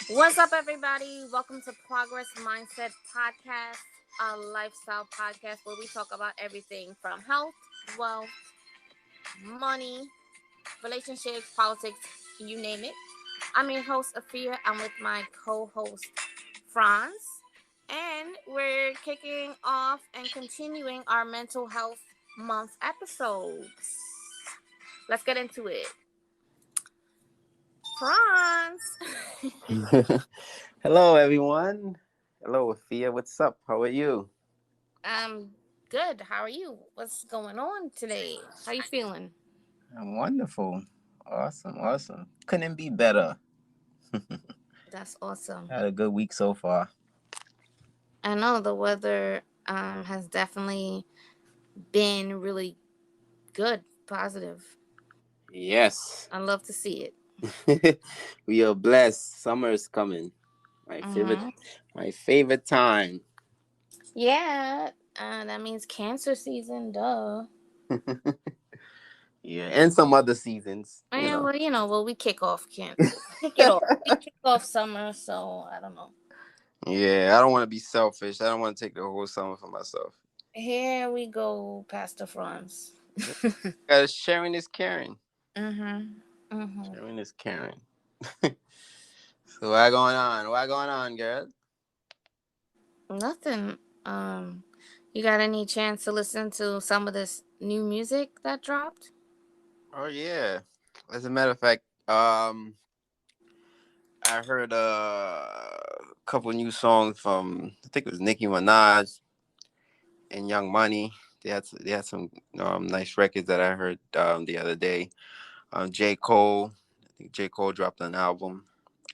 What's up, everybody? Welcome to Progress Mindset Podcast, a lifestyle podcast where we talk about everything from health, wealth, money, relationships, politics, you name it. I'm your host, Afia. I'm with my co-host, Franz, and we're kicking off and continuing our mental health month episodes. Let's get into it. Franz. Hello, everyone. Hello, Afia. What's up? How are you? Good. How are you? What's going on today? How you feeling? I'm wonderful. Awesome. Couldn't be better. That's awesome. Had a good week so far. I know the weather has definitely been really good, positive. Yes. I love to see it. We are blessed. Summer is coming. My favorite Mm-hmm. my favorite time. Yeah, that means cancer season, duh. Yeah, and some other seasons. And we kick off cancer. Kick it off. We kick off summer, so I don't know. Yeah, I don't want to be selfish. I don't want to take the whole summer for myself. Here we go, Pastor Franz. Sharing is caring. Mm-hmm. Mm-hmm. Sharing is caring. So what going on? What going on, girl? Nothing. You got any chance to listen to some of this new music that dropped? Oh yeah. As a matter of fact, I heard a couple new songs from I think it was Nicki Minaj and Young Money. They had some nice records that I heard the other day. J Cole, I think J Cole dropped an album,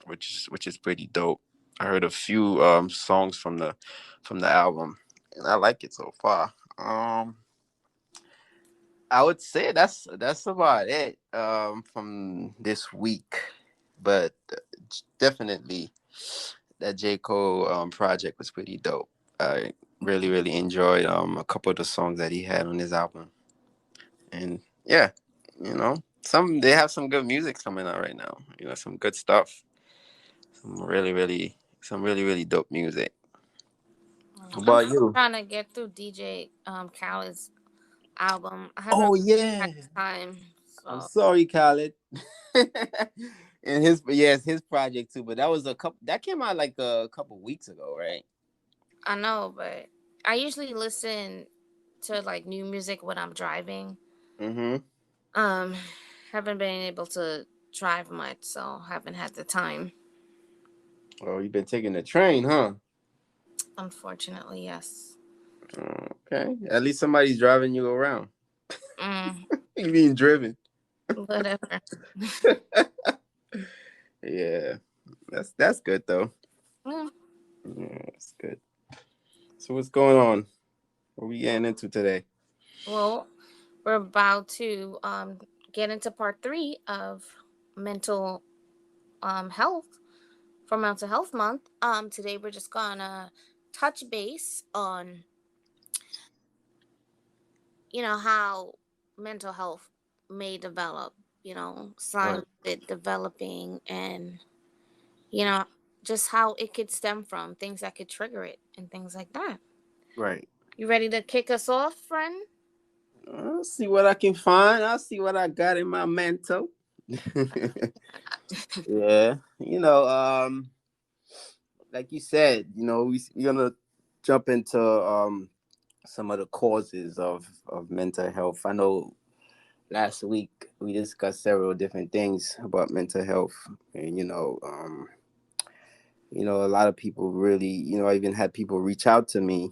which is pretty dope. I heard a few songs from the album, and I like it so far. I would say that's about it from this week, but definitely that J Cole project was pretty dope. I really enjoyed a couple of the songs that he had on his album, and yeah, they have some good music coming out right now. Some good stuff, some really dope music. What I'm about still you? trying to get through DJ Khaled's album. I haven't Oh really yeah, had time, I'm so sorry, Khaled. And his project too, but that came out like a couple weeks ago, right? I know. But I usually listen to like new music when I'm driving. Mm-hmm. Um, haven't been able to drive much, so haven't had the time. Oh, you've been taking the train, huh? Unfortunately, yes. Okay. At least somebody's driving you around. Mm, You being driven. whatever. Yeah. That's good though. Mm, Yeah, that's good. So what's going on? What are we getting into today? well, we're about to get into part three of mental health for Mental Health Month. Today we're just gonna touch base on how mental health may develop. Signs Right. of it developing, and you know just how it could stem from things that could trigger it and things like that. Right. You ready to kick us off, friend? I'll see what I can find. I'll see what I got in my mantle. Yeah. Like you said, we're gonna jump into some of the causes of mental health. I know last week we discussed several different things about mental health, and a lot of people really, I even had people reach out to me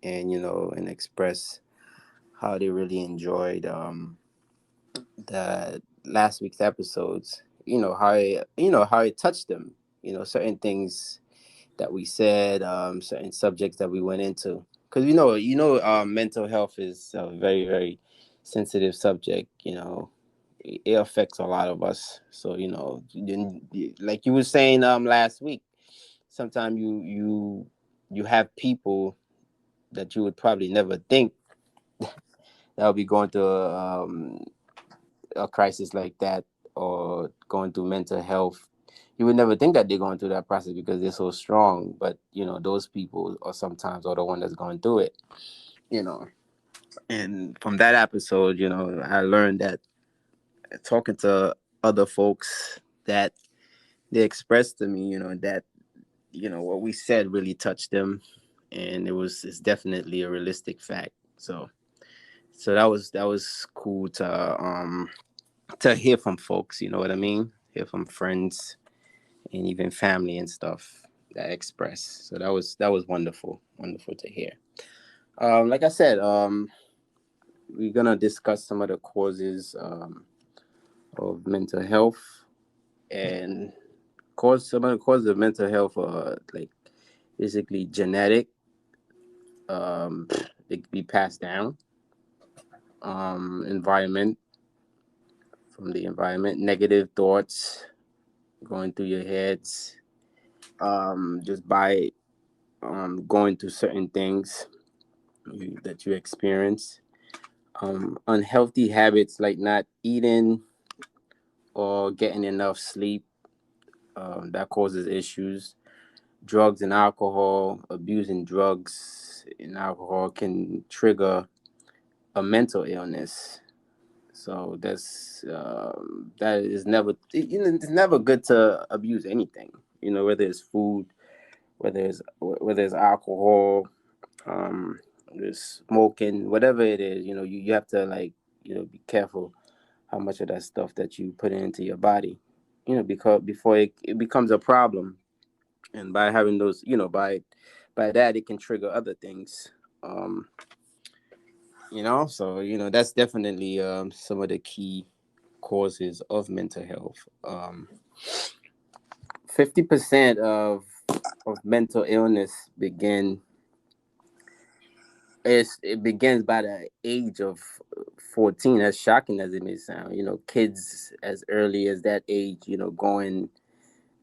and and express how they really enjoyed the last week's episodes. How it touched them. Certain things that we said, certain subjects that we went into. Because mental health is a very, very sensitive subject. It affects a lot of us. So like you were saying last week, sometimes you have people that you would probably never think that would be going through a crisis like that. or going through mental health, you would never think that they're going through that process because they're so strong. But those people are sometimes are the one that's going through it. You know, and from that episode, I learned that talking to other folks that they expressed to me, that what we said really touched them, and it's definitely a realistic fact. So that was cool to hear from folks. You know what I mean? Hear from friends and even family and stuff that express. So that was wonderful to hear. Like I said, we're gonna discuss some of the causes of mental health, and some of the causes of mental health are like basically genetic. Um, they could be passed down. Environment, from the environment, negative thoughts going through your heads, just by going through certain things that you experience. Unhealthy habits like not eating or getting enough sleep, that causes issues. Drugs and alcohol, abusing drugs and alcohol can trigger a mental illness. So that is never, it's never good to abuse anything. Whether it's food, whether it's alcohol, um, there's smoking, whatever it is. You have to, like, be careful how much of that stuff that you put into your body. Because before it becomes a problem, and by having those, by that it can trigger other things. Um, so that's definitely some of the key causes of mental health. 50% of mental illness it begins by the age of 14. As shocking as it may sound, kids as early as that age, going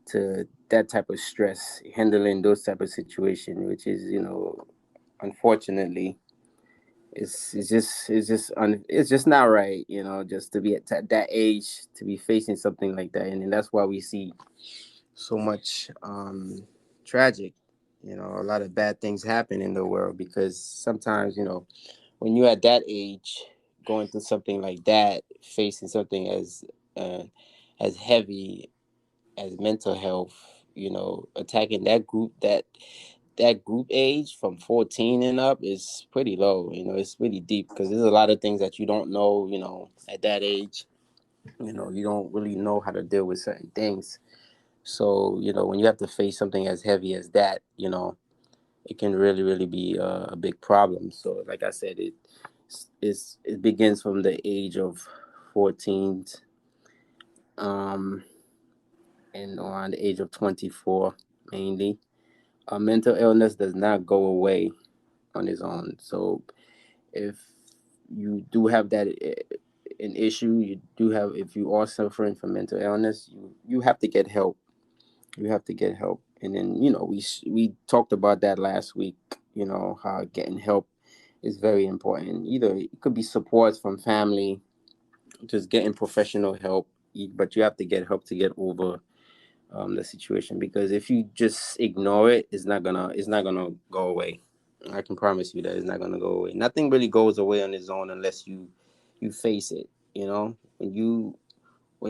to that type of stress, handling those type of situation, which is, unfortunately, it's just not right, just to be at that age to be facing something like that. And that's why we see so much tragic, a lot of bad things happen in the world, because sometimes, when you're at that age going through something like that, facing something uh, as heavy as mental health, attacking that group age from 14 and up is pretty low. It's pretty deep, because there's a lot of things that you don't know, at that age. You don't really know how to deal with certain things. So, when you have to face something as heavy as that, it can really, really be a big problem. So, like I said, it begins from the age of 14, um, and around the age of 24, mainly. Mental illness does not go away on its own. So, if you do have that an issue, if you are suffering from mental illness, you have to get help. You have to get help. And then, we talked about that last week. How getting help is very important. Either it could be support from family, just getting professional help, but you have to get help to get over the situation, because if you just ignore it, it's not gonna go away. I can promise you that it's not gonna go away. Nothing really goes away on its own unless you face it. When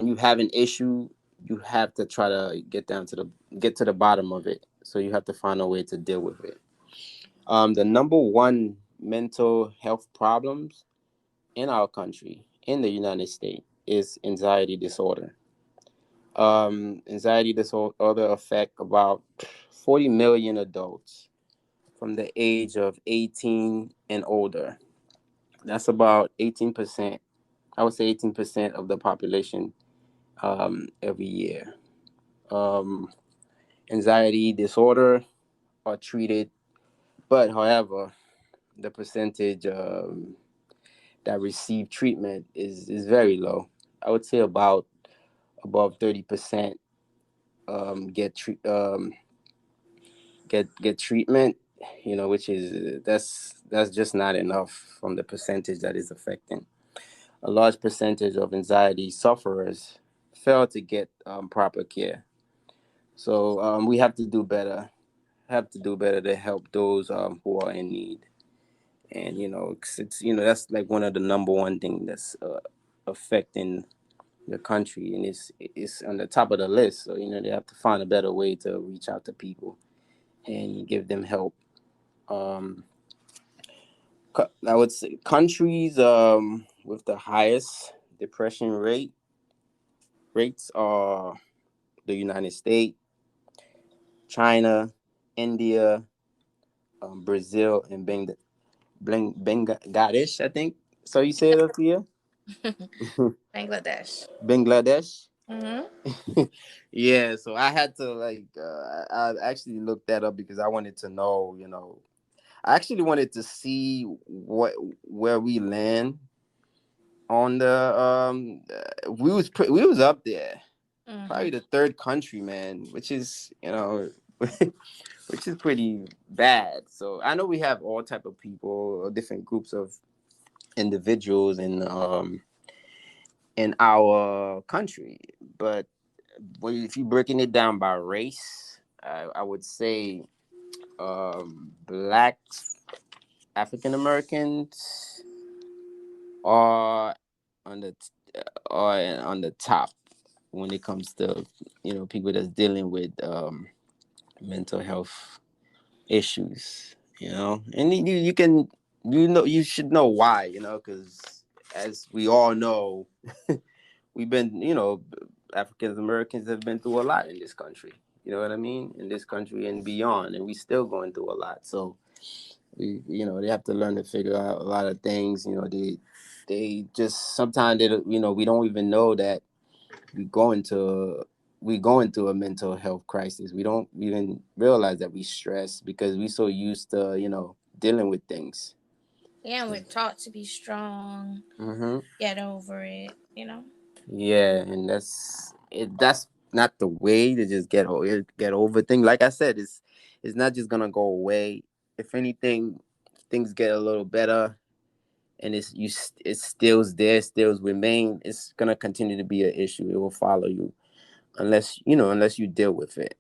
you have an issue, you have to try to get to the bottom of it. So you have to find a way to deal with it. The number one mental health problems in our country, in the United States, is anxiety disorder. Anxiety disorder affect about 40 million adults from the age of 18 and older. That's about 18%. I would say 18% of the population every year. Um, Anxiety disorder are treated, but however, the percentage that receive treatment is very low. I would say about above 30% get treatment. Which is that's just not enough from the percentage that is affecting. A large percentage of anxiety sufferers fail to get proper care. So we have to do better. Have to do better to help those who are in need. And 'cause it's that's like one of the number one thing that's affecting the country, and it's on the top of the list. So they have to find a better way to reach out to people and give them help. Um, I would say countries with the highest depression rates are the United States, China, India, Brazil, and Bangladesh. I think so. You say it up here, Bangladesh. Bangladesh. Mm-hmm. Yeah, so I had to I actually looked that up because I wanted to know, I actually wanted to see where we land on the we was up there, Mm-hmm. probably the third country, man, which is which is pretty bad. So I know we have all type of people, different groups of individuals in our country, but if you're breaking it down by race, I would say blacks, African Americans are on the are on the top when it comes to people that's dealing with mental health issues. And you can you should know why, because as we all know, we've been African Americans have been through a lot in this country. You know what I mean? In this country and beyond, and we still going through a lot. So they have to learn to figure out a lot of things. They just sometimes we don't even know that we go into we go into a mental health crisis. We don't even realize that we stress because we so used to dealing with things. Yeah, and we're taught to be strong, Hmm. get over it. Yeah, and that's not the way to just get over things. Like I said, it's not just gonna go away. If anything, things get a little better, and it stills there, stills remain. It's gonna continue to be an issue. It will follow you unless you deal with it.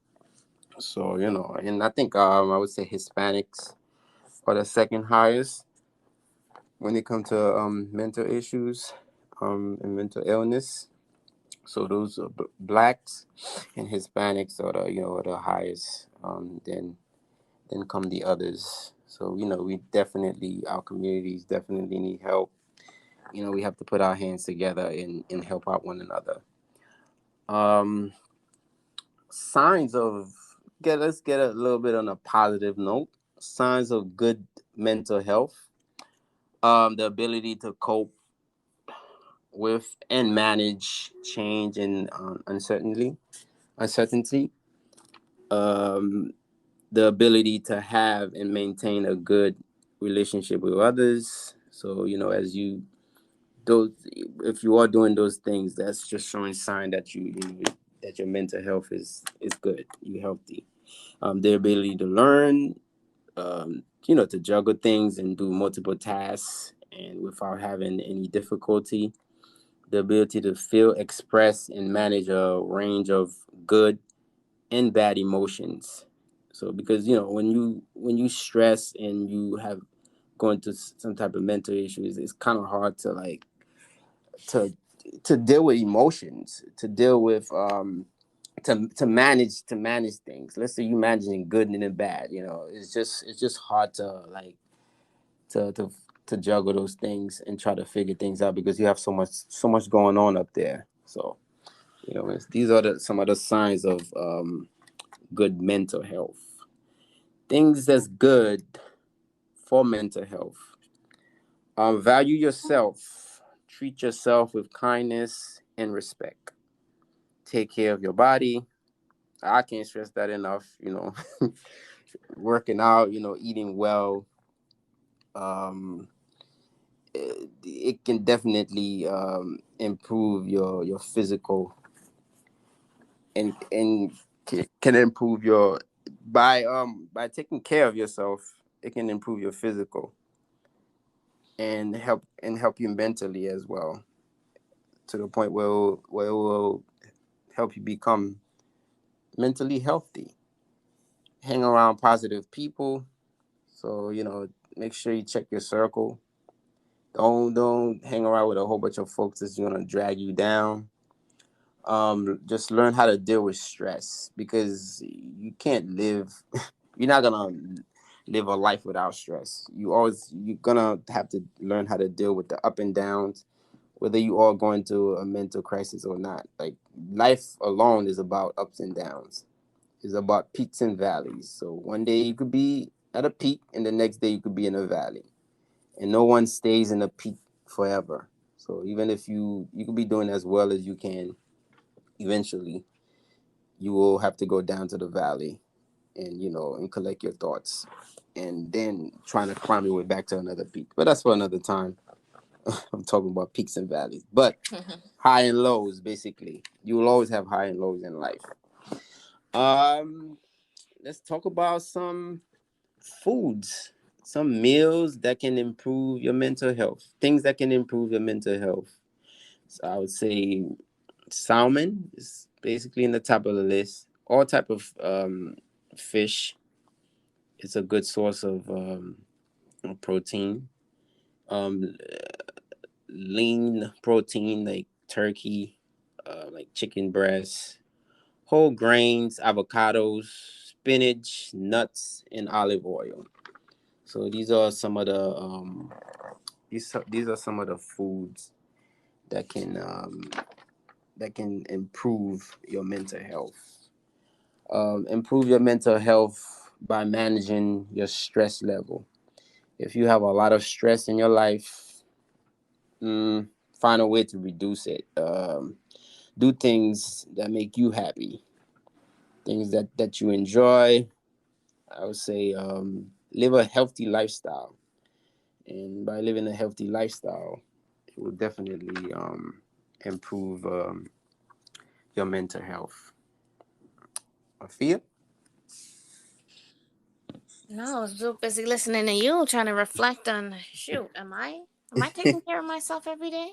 So and I think I would say Hispanics are the second highest when it comes to mental issues and mental illness. So those are blacks and Hispanics are the highest. Then come the others. So we definitely our communities definitely need help. We have to put our hands together and help out one another. Um, signs of get let's get a little bit on a positive note. Signs of good mental health. The ability to cope with and manage change and uncertainty. Um, the ability to have and maintain a good relationship with others. So as you those if you are doing those things, that's just showing sign that that your mental health is good. You healthy. The ability to learn, to juggle things and do multiple tasks and without having any difficulty. The ability to feel, express, and manage a range of good and bad emotions. So because when you stress and you have going through some type of mental issues, it's kind of hard to to deal with emotions, to deal with to manage things. Let's say you managing good and then bad. It's just hard to to to to juggle those things and try to figure things out because you have so much going on up there. So these are some of the signs of good mental health. Things that's good for mental health. Value yourself. Treat yourself with kindness and respect. Take care of your body. I can't stress that enough. Working out. Eating well. Um, it can definitely improve your physical and can improve your by taking care of yourself. It can improve your physical and help you mentally as well, to the point where it will help you become mentally healthy. Hang around positive people. So, make sure you check your circle. Don't hang around with a whole bunch of folks that's gonna drag you down. Just learn how to deal with stress, because you can't live. You're not gonna live a life without stress. You're gonna have to learn how to deal with the up and downs, whether you are going through a mental crisis or not. Like, life alone is about ups and downs. It's about peaks and valleys. So one day you could be at a peak, and the next day you could be in a valley. And no one stays in a peak forever. So even if you could be doing as well as you can, eventually you will have to go down to the valley, and and collect your thoughts, and then trying to climb your way back to another peak. But that's for another time. I'm talking about peaks and valleys, but high and lows. Basically, you will always have high and lows in life. um let's talk about some foods, some meals that can improve your mental health, things that can improve your mental health. So I would say salmon is basically in the top of the list. All type of fish is a good source of protein. Um, Lean protein like turkey, like chicken breast, whole grains, avocados, spinach, nuts, and olive oil. So these are some of the foods that can improve your mental health. Improve your mental health by managing your stress level. If you have a lot of stress in your life, find a way to reduce it. Do things that make you happy, things that you enjoy. I would say live a healthy lifestyle. And by living a healthy lifestyle, it will definitely improve your mental health. Afia? No, I was so busy listening to you, trying to reflect on. Shoot, am I taking care of myself every day?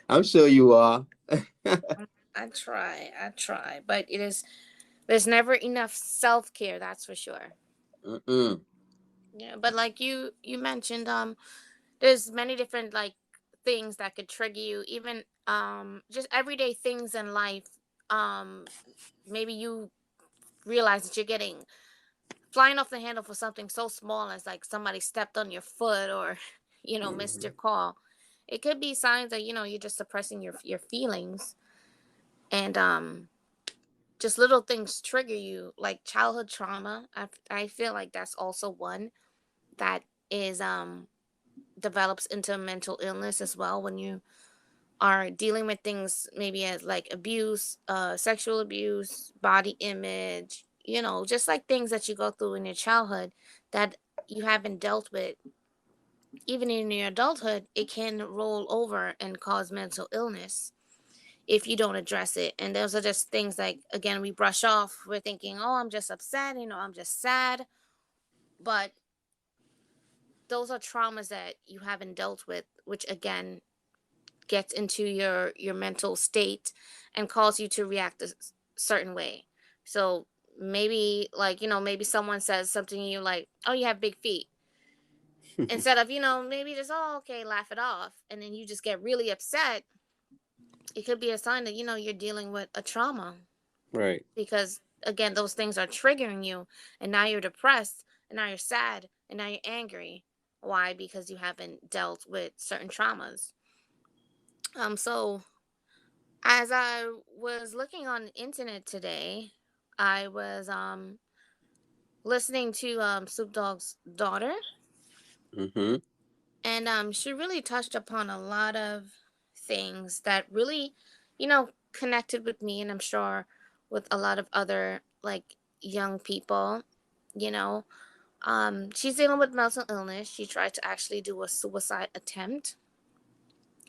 I'm sure you are. I try, but there's never enough self care. That's for sure. Mm-mm. Yeah, but like you mentioned, there's many different like things that could trigger you, even just everyday things in life. Um, Maybe you realize that you're getting flying off the handle for something so small as like somebody stepped on your foot or missed your Hmm. call. It could be signs that you're just suppressing your feelings, and just little things trigger you, like childhood trauma. I feel like that's also one that is develops into mental illness as well, when you are dealing with things maybe as like abuse, sexual abuse, body image, just like things that you go through in your childhood that you haven't dealt with. Even in your adulthood, it can roll over and cause mental illness if you don't address it. And those are just things like, again, we brush off. We're thinking, oh, I'm just upset, I'm just sad. But those are traumas that you haven't dealt with, which again gets into your mental state and cause you to react a certain way. So maybe, like, maybe someone says something to you like, oh, you have big feet. Instead of, maybe just, oh, okay, laugh it off, and then you just get really upset. It could be a sign that you're dealing with a trauma, Right. because again, those things are triggering you, and now you're depressed, and now you're sad, and now you're angry. Why? Because you haven't dealt with certain traumas. So as I was looking on the internet today, I was listening to Snoop Dogg's daughter, Mm-hmm. and she really touched upon a lot of things that really, connected with me, and I'm sure with a lot of other like young people. You know, she's dealing with mental illness. She tried to actually do a suicide attempt,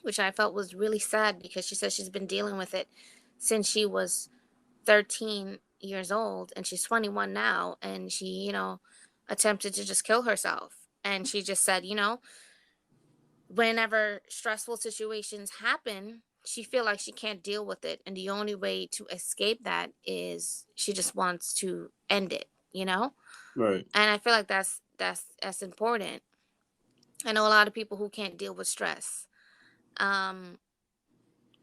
which I felt was really sad, because she says she's been dealing with it since she was 13 years old, and she's 21 now, and she, attempted to just kill herself. And she just said, whenever stressful situations happen she feel like she can't deal with it, and the only way to escape that is she just wants to end it, you know. Right. And I feel like that's important. I know a lot of people who can't deal with stress. um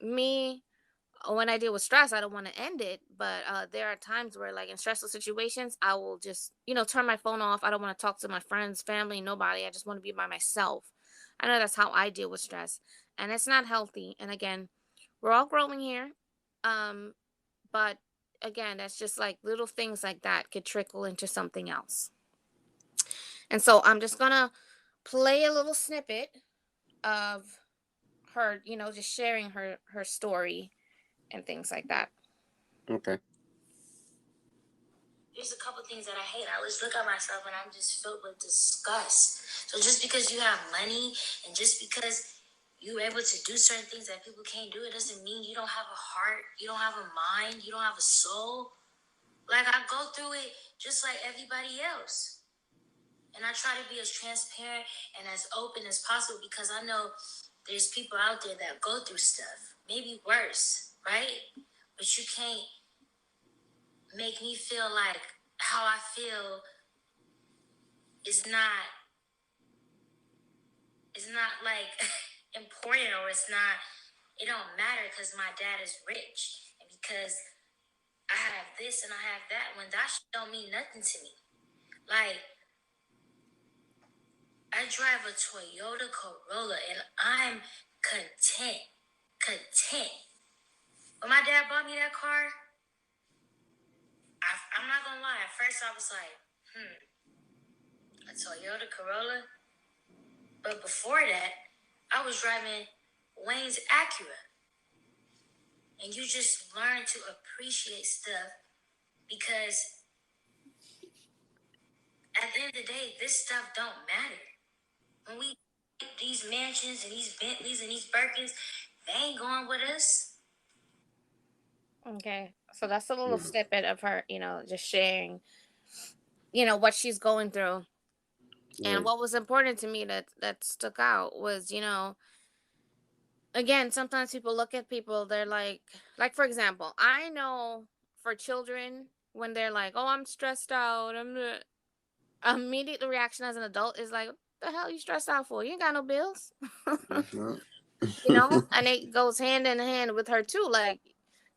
Me, when I deal with stress, I don't want to end it, but there are times where, like in stressful situations, I will just, turn my phone off. I don't want to talk to my friends, family, nobody. I just want to be by myself. I know that's how I deal with stress, and it's not healthy. And again, we're all growing here, um, but again, that's just like little things like that could trickle into something else. And so I'm just gonna play a little snippet of her, just sharing her story and things like that. Okay. There's a couple things that I hate. I always look at myself and I'm just filled with disgust. So just because you have money and just because you're able to do certain things that people can't do, it doesn't mean you don't have a heart, you don't have a mind, you don't have a soul. Like, I go through it just like everybody else. And I try to be as transparent and as open as possible because I know there's people out there that go through stuff, maybe worse, right? But you can't make me feel like how I feel is not like important, or it don't matter because my dad is rich and because I have this and I have that, when that shit don't mean nothing to me. Like, I drive a Toyota Corolla and I'm content. When my dad bought me that car, I'm not gonna lie, at first I was like, a Toyota Corolla. But before that, I was driving Wayne's Acura. And you just learn to appreciate stuff because at the end of the day, this stuff don't matter. When we these mansions and these Bentleys and these Birkins, they ain't going with us. Okay, so that's a little Mm. snippet of her, just sharing, what she's going through. And Right. what was important to me that stuck out was, again, sometimes people look at people, they're like for example, I know for children when they're like, "Oh, I'm stressed out," immediate reaction as an adult is like, "What the hell you stressed out for? You ain't got no bills." Mhm. And it goes hand in hand with her too. Like,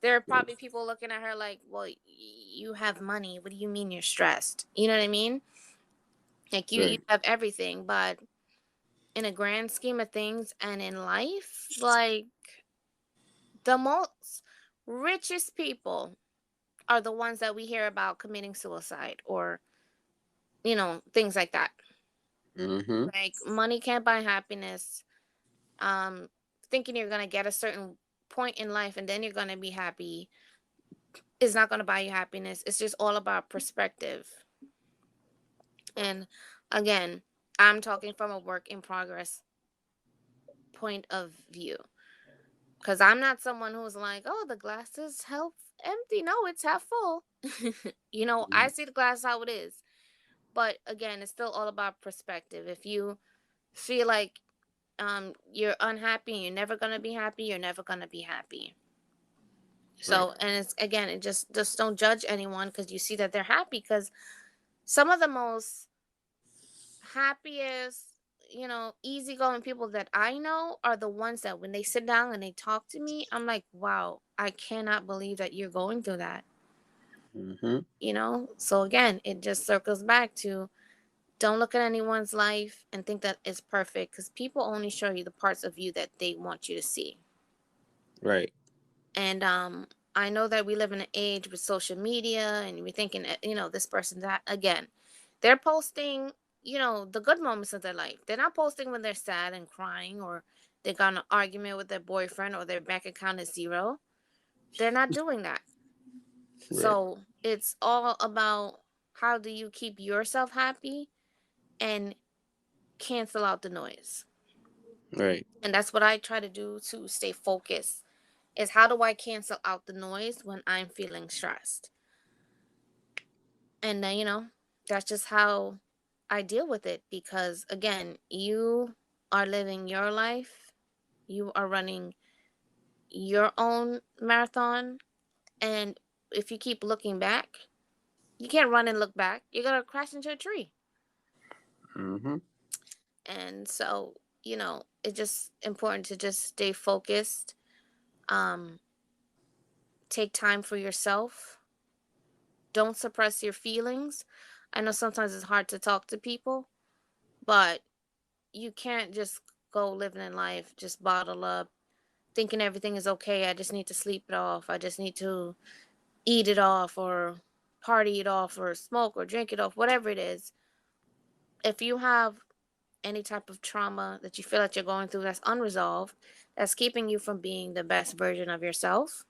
there are probably people looking at her like, "Well, you have money. What do you mean you're stressed?" You know what I mean? Like, you Right. have everything, but in a grand scheme of things and in life, like, the most richest people are the ones that we hear about committing suicide, or things like that. Mhm. Like, money can't buy happiness. um Thinking you're going to get a certain point in life and then you're going to be happy is not going to buy you happiness. It's just all about perspective. And again, I'm talking from a work in progress point of view, because I'm not someone who's like, "Oh, the glass is half empty." No, it's half full. I see the glass how it is. But again, it's still all about perspective. If you feel like you're unhappy and you're never going to be happy, you're never going to be happy. Right. So, and it's again, it just don't judge anyone because you see that they're happy. Because some of the most happiest, easygoing people that I know are the ones that when they sit down and they talk to me, I'm like, wow, I cannot believe that you're going through that. Mhm. So again, it just circles back to, don't look at anyone's life and think that it's perfect, because people only show you the parts of you that they want you to see. Right. And I know that we live in an age with social media and we're thinking, this person, that, again, they're posting, the good moments of their life. They're not posting when they're sad and crying, or they got in an argument with their boyfriend, or their bank account is zero. They're not doing that. Right. So it's all about, how do you keep yourself happy and cancel out the noise. Right. And that's what I try to do to stay focused, is how do I cancel out the noise when I'm feeling stressed. And then, that's just how I deal with it, because again, you are living your life, you are running your own marathon. And if you keep looking back, you can't run and look back. You're going to crash into a tree. Mm-hmm. And so, it's just important to just stay focused. Um, Take time for yourself. Don't suppress your feelings. I know sometimes it's hard to talk to people, but you can't just go living in life just bottle up, thinking everything is okay. I just need to sleep it off. I just need to eat it off or party it off or smoke or drink it off, whatever it is. If you have any type of trauma that you feel that you're going through that's unresolved, that's keeping you from being the best version of yourself,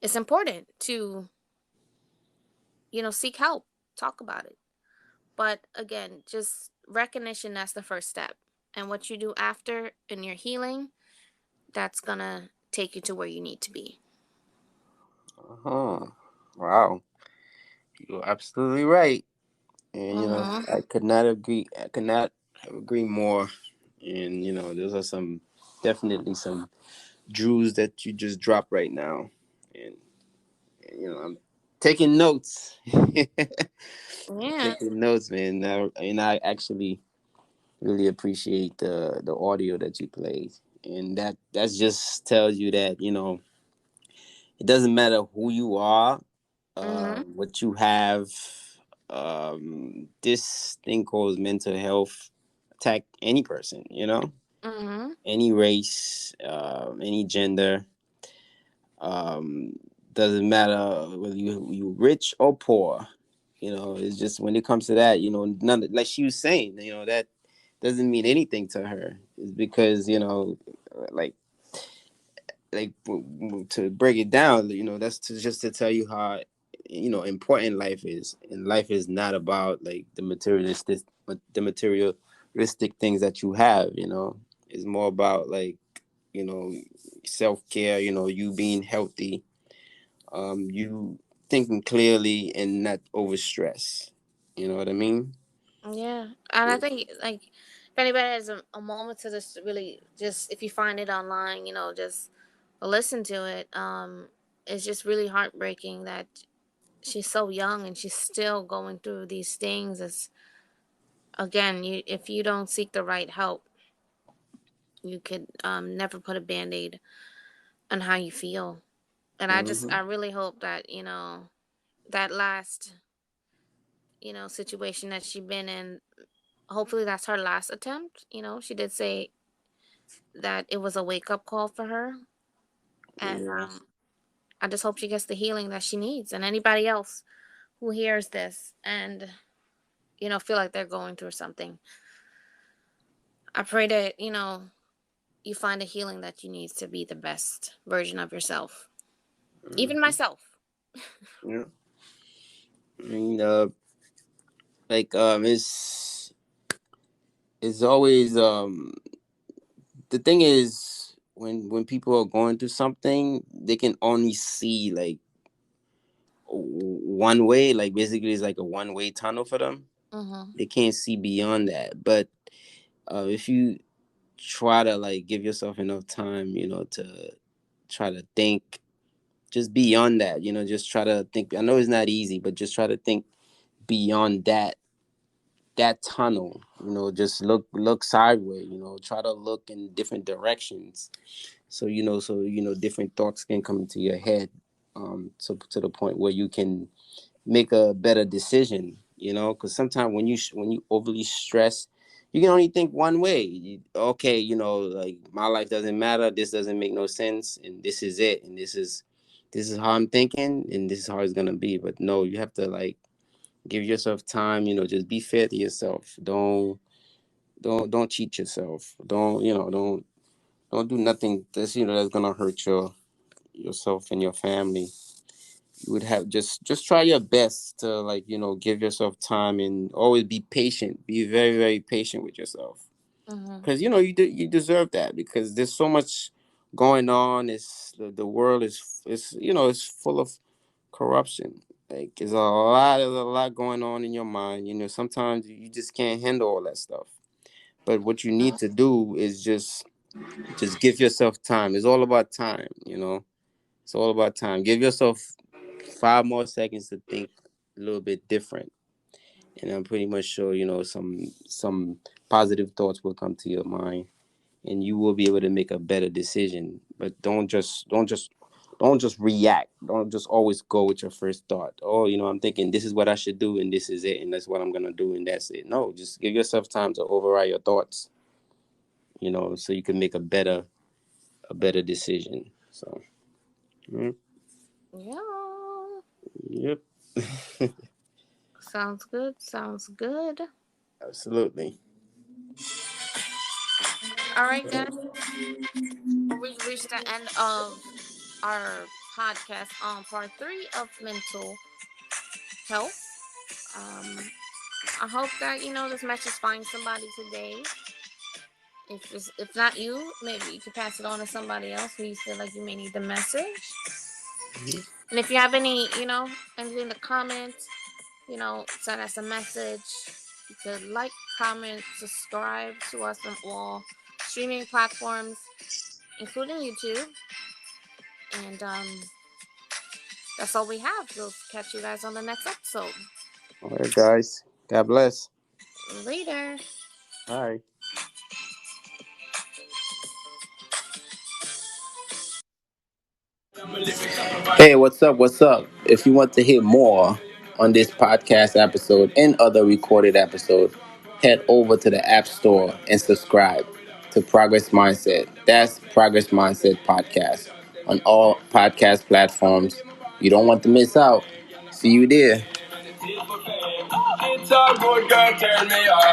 it's important to, seek help, talk about it. But again, just recognition, that's the first step. And what you do after in your healing, that's gonna take you to where you need to be. Uh-huh. Wow. You're absolutely right. And Mm-hmm. I could not agree. I could not agree more. And those are some definitely some Drews that you just dropped right now. And I'm taking notes. I'm Yeah. taking notes, man. And I actually really appreciate the audio that you played, and that just tells you that it doesn't matter who you are, Mm-hmm. what you have. This thing called mental health attack any person, Mm-hmm. any race, any gender. Um, doesn't matter whether you rich or poor. It's just when it comes to that, none like she was saying, that doesn't mean anything to her. It's because like to break it down, that's just to tell you how important life is, and life is not about like the materialistic things that you have. It's more about like you know self-care, you being healthy, you thinking clearly and not over stress. You know what I mean? Yeah. And I think, like, if anybody has a moment to just really, just if you find it online, just listen to it. It's just really heartbreaking that she's so young and she's still going through these things. It's, again, if you don't seek the right help, you could never put a band-aid on how you feel. And I Hmm. really hope that, that last, situation that she been in, hopefully that's her last attempt. She did say that it was a wake-up call for her. And Yeah. I just hope she gets the healing that she needs. And anybody else who hears this and, feel like they're going through something, I pray that, you find a healing that you need to be the best version of yourself. Even Hmm. myself. Yeah. I mean, like it's always the thing is when people are going through something, they can only see like one way. Like basically, it's like a one-way tunnel for them. Mm-hmm. They can't see beyond that. But if you try to like give yourself enough time, to try to think just beyond that. Just try to think. I know it's not easy, but just try to think beyond that tunnel. Just look sideways. Try to look in different directions, so different thoughts can come into your head, to the point where you can make a better decision. Because sometimes when you overly stress, you can only think one way. Okay, like my life doesn't matter, this doesn't make no sense, and this is it, and this is how I'm thinking, and this is how it's gonna be. But no, you have to like give yourself time. Just be fair to yourself. Don't cheat yourself. Don't do nothing that's gonna hurt yourself and your family. You would have just try your best to like give yourself time, and always be patient. Be very, very patient with yourself, Mm-hmm. because you deserve that, because there's so much going on. It's the world is full of corruption. Like there's a lot going on in your mind. Sometimes you just can't handle all that stuff. But what you need to do is just Just give yourself time. It's all about time, you know. It's all about time. Give yourself 5 more seconds to think a little bit different, and I'm pretty much sure some positive thoughts will come to your mind, and you will be able to make a better decision. But don't just react. Don't just always go with your first thought. Oh, I'm thinking this is what I should do, and this is it, and that's what I'm gonna do, and that's it. No, just give yourself time to override your thoughts. So you can make a better decision. So, mm, Yeah. yep, Sounds good. Sounds good. absolutely. All right, guys. We've reached the end of our podcast on part three of mental health. Um, I hope that this message finds somebody today. If not you, maybe you could pass it on to somebody else who you feel like you may need the message. Mhm. And if you have any, anything to comment, send us a message. You could like, comment, subscribe to us on all streaming platforms, including YouTube. And that's all we have. We'll catch you guys on the next episode. All right, guys. God bless. Later. Bye. Hey, what's up? What's up? If you want to hear more on this podcast episode and other recorded episodes, head over to the App Store and subscribe to Progress Mindset. That's Progress Mindset Podcast on all podcast platforms. You don't want to miss out. See you there. It's a good girl, turn me on.